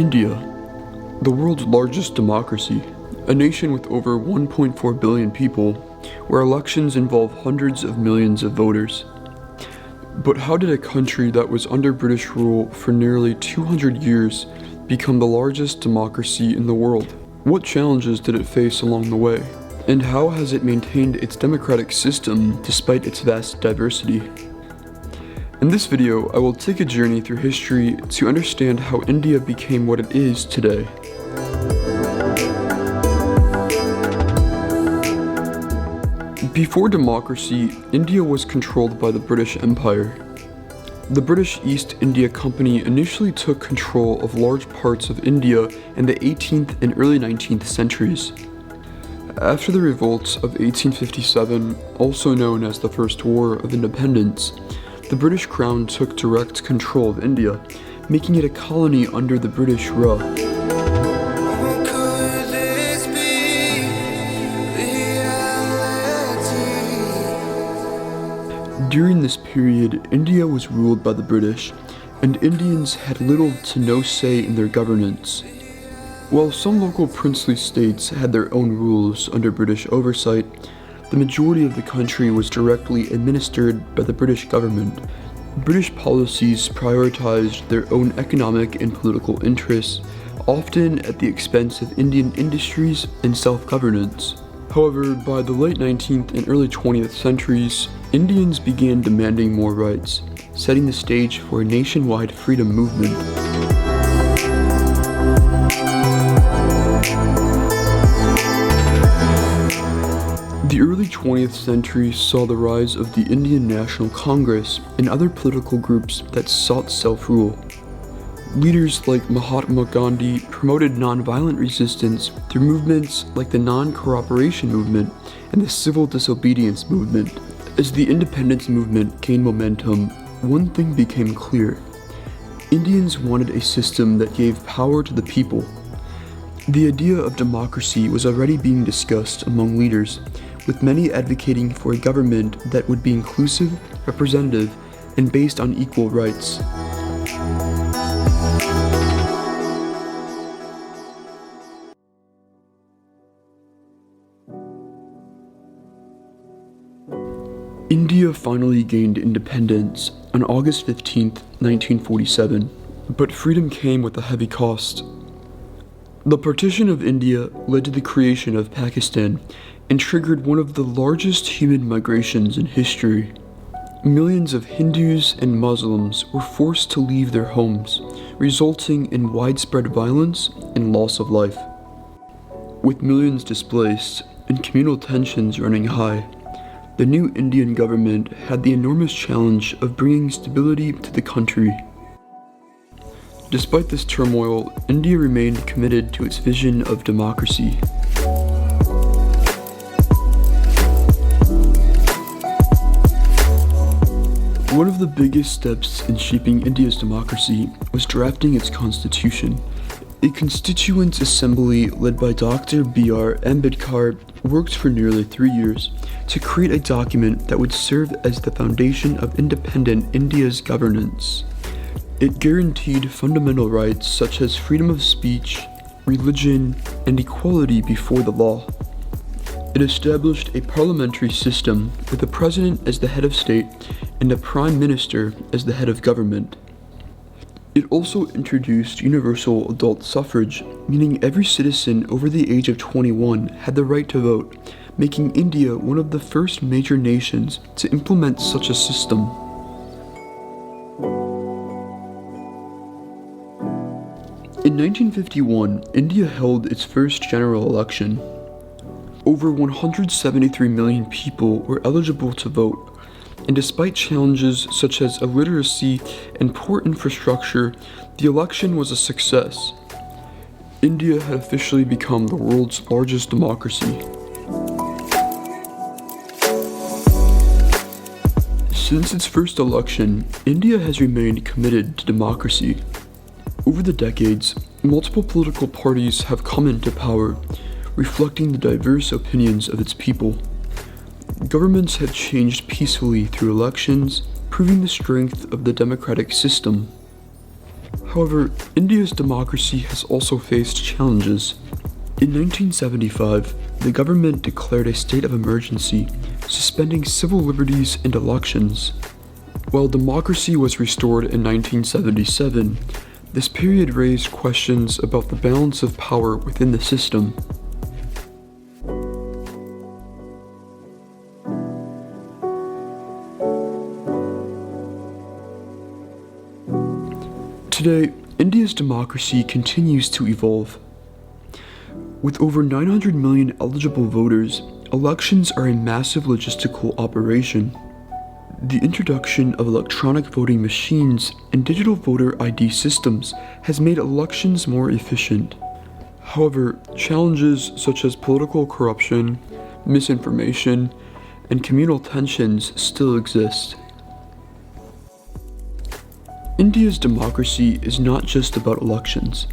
India, the world's largest democracy, a nation with over 1.4 billion people, where elections involve hundreds of millions of voters. But how did a country that was under British rule for nearly 200 years become the largest democracy in the world? What challenges did it face along the way? And how has it maintained its democratic system despite its vast diversity? In this video, I will take a journey through history to understand how India became what it is today. Before democracy, India was controlled by the British Empire. The British East India Company initially took control of large parts of India in the 18th and early 19th centuries. After the revolts of 1857, also known as the First War of Independence, the British Crown took direct control of India, making it a colony under the British Raj. During this period, India was ruled by the British, and Indians had little to no say in their governance. While some local princely states had their own rules under British oversight, the majority of the country was directly administered by the British government. British policies prioritized their own economic and political interests, often at the expense of Indian industries and self-governance. However, by the late 19th and early 20th centuries, Indians began demanding more rights, setting the stage for a nationwide freedom movement. The early 20th century saw the rise of the Indian National Congress and other political groups that sought self-rule. Leaders like Mahatma Gandhi promoted nonviolent resistance through movements like the non-cooperation movement and the civil disobedience movement. As the independence movement gained momentum, one thing became clear. Indians wanted a system that gave power to the people. The idea of democracy was already being discussed among leaders, with many advocating for a government that would be inclusive, representative, and based on equal rights. India finally gained independence on August 15, 1947, but freedom came with a heavy cost. The partition of India led to the creation of Pakistan and triggered one of the largest human migrations in history. Millions of Hindus and Muslims were forced to leave their homes, resulting in widespread violence and loss of life. With millions displaced and communal tensions running high, the new Indian government had the enormous challenge of bringing stability to the country. Despite this turmoil, India remained committed to its vision of democracy. One of the biggest steps in shaping India's democracy was drafting its constitution. A constituent assembly led by Dr. B.R. Ambedkar worked for nearly 3 years to create a document that would serve as the foundation of independent India's governance. It guaranteed fundamental rights such as freedom of speech, religion, and equality before the law. It established a parliamentary system with the president as the head of state and a prime minister as the head of government. It also introduced universal adult suffrage, meaning every citizen over the age of 21 had the right to vote, making India one of the first major nations to implement such a system. In 1951, India held its first general election. Over 173 million people were eligible to vote, and despite challenges such as illiteracy and poor infrastructure, the election was a success. India had officially become the world's largest democracy. Since its first election, India has remained committed to democracy. Over the decades, multiple political parties have come into power, reflecting the diverse opinions of its people. Governments have changed peacefully through elections, proving the strength of the democratic system. However, India's democracy has also faced challenges. In 1975, the government declared a state of emergency, suspending civil liberties and elections. While democracy was restored in 1977, this period raised questions about the balance of power within the system. Today, India's democracy continues to evolve. With over 900 million eligible voters, elections are a massive logistical operation. The introduction of electronic voting machines and digital voter ID systems has made elections more efficient. However, challenges such as political corruption, misinformation, and communal tensions still exist. India's democracy is not just about elections.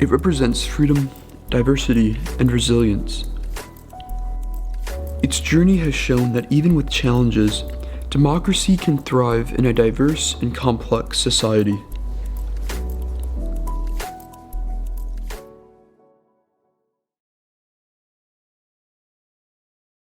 It represents freedom, diversity, and resilience. Its journey has shown that even with challenges, democracy can thrive in a diverse and complex society.